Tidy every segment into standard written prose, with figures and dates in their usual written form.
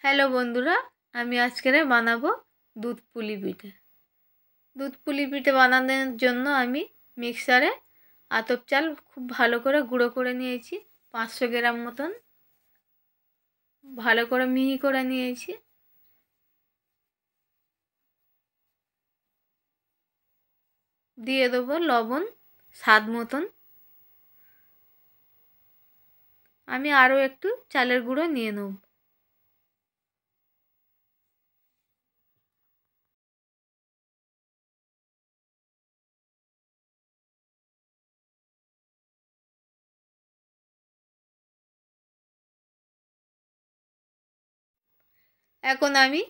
Hello বন্ধুরা, আমি আজকে বানাবো দুধ পুলি পিঠে। দুধ পুলি পিঠে বানানোর জন্য আমি মিক্সারে আতপ চাল খুব ভালো করে গুঁড়ো করে নিয়েছি। 500 গ্রাম মতন ভালো করে মিহি করে নিয়েছি। দিয়ে দেবো লবণ স্বাদ মতন। আমি আরও একটু চালের গুঁড়ো নিয়ে নেব। এখন আমি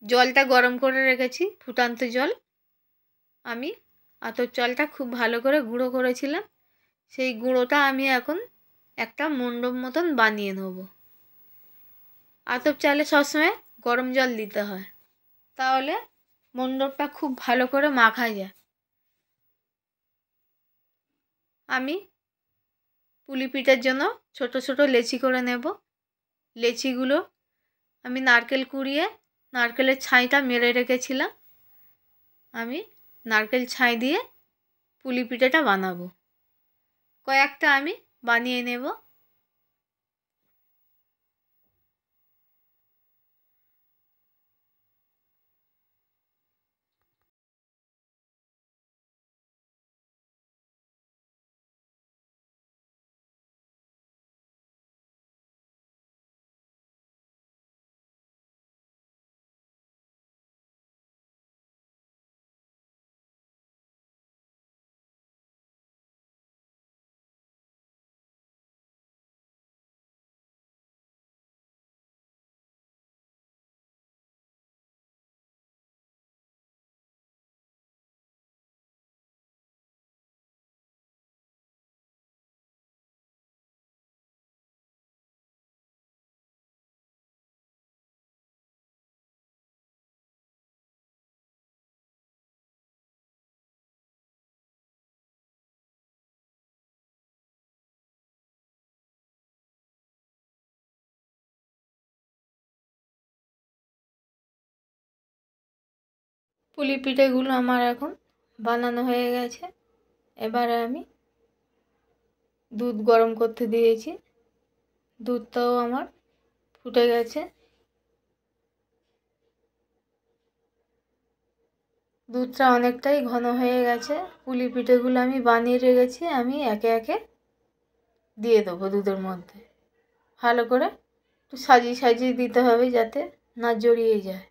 জলটা গরম করে রেখেছি, ফুটান্ত জল। আমি আতপ চালটা খুব ভালো করে গুঁড়ো করেছিলাম, সেই গুঁড়োটা আমি এখন একটা মণ্ডপ মতন বানিয়ে নেব। আতপ চালে সবসময় গরম জল দিতে হয়, তাহলে মণ্ডপটা খুব ভালো করে মাখা যায়। আমি পুলি পিঠার জন্য ছোট ছোট লেচি করে নেব। লেচিগুলো আমি নারকেল কুড়িয়ে নারকেলের ছাইটা মেরে রেখেছিলাম। আমি নারকেল ছাই দিয়ে পুলি পিঠাটা বানাবো। কয়েকটা আমি বানিয়ে নেব। পুলি পিঠেগুলো আমার এখন বানানো হয়ে গেছে। এবারে আমি দুধ গরম করতে দিয়েছি। দুধটাও আমার ফুটে গেছে। দুধটা অনেকটাই ঘন হয়ে গেছে। পুলি পিঠেগুলো আমি বানিয়ে রেখেছি, আমি একে একে দিয়ে দেবো দুধের মধ্যে। ভালো করে একটু সাজিয়ে সাজিয়ে দিতে হবে যাতে না জড়িয়ে যায়।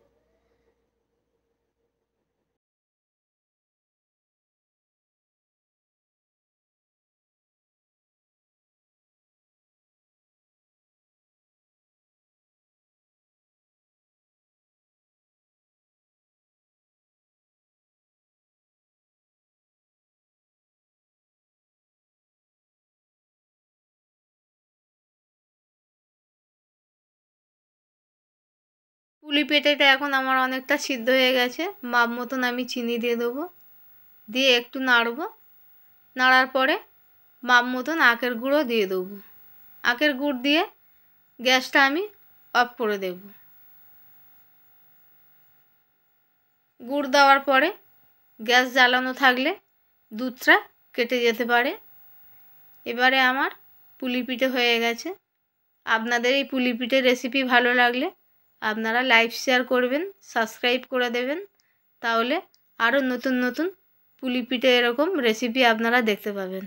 পুলি পিঠেটা এখন আমার অনেকটা সিদ্ধ হয়ে গেছে। মাপ মতন আমি চিনি দিয়ে দেবো, দিয়ে একটু নাড়ব। নাড়ার পরে মাপ মতন আখের গুঁড়ো দিয়ে দেবো। আখের গুড় দিয়ে গ্যাসটা আমি অফ করে দেব। গুড় দেওয়ার পরে গ্যাস জ্বালানো থাকলে দুধটা কেটে যেতে পারে। এবারে আমার পুলি পিঠে হয়ে গেছে। আপনাদের এই পুলি পিঠের রেসিপি ভালো লাগলে আপনারা লাইক শেয়ার করবেন, সাবস্ক্রাইব করে দেবেন, তাহলে আরও নতুন নতুন পুলি পিঠে এরকম রেসিপি আপনারা দেখতে পাবেন।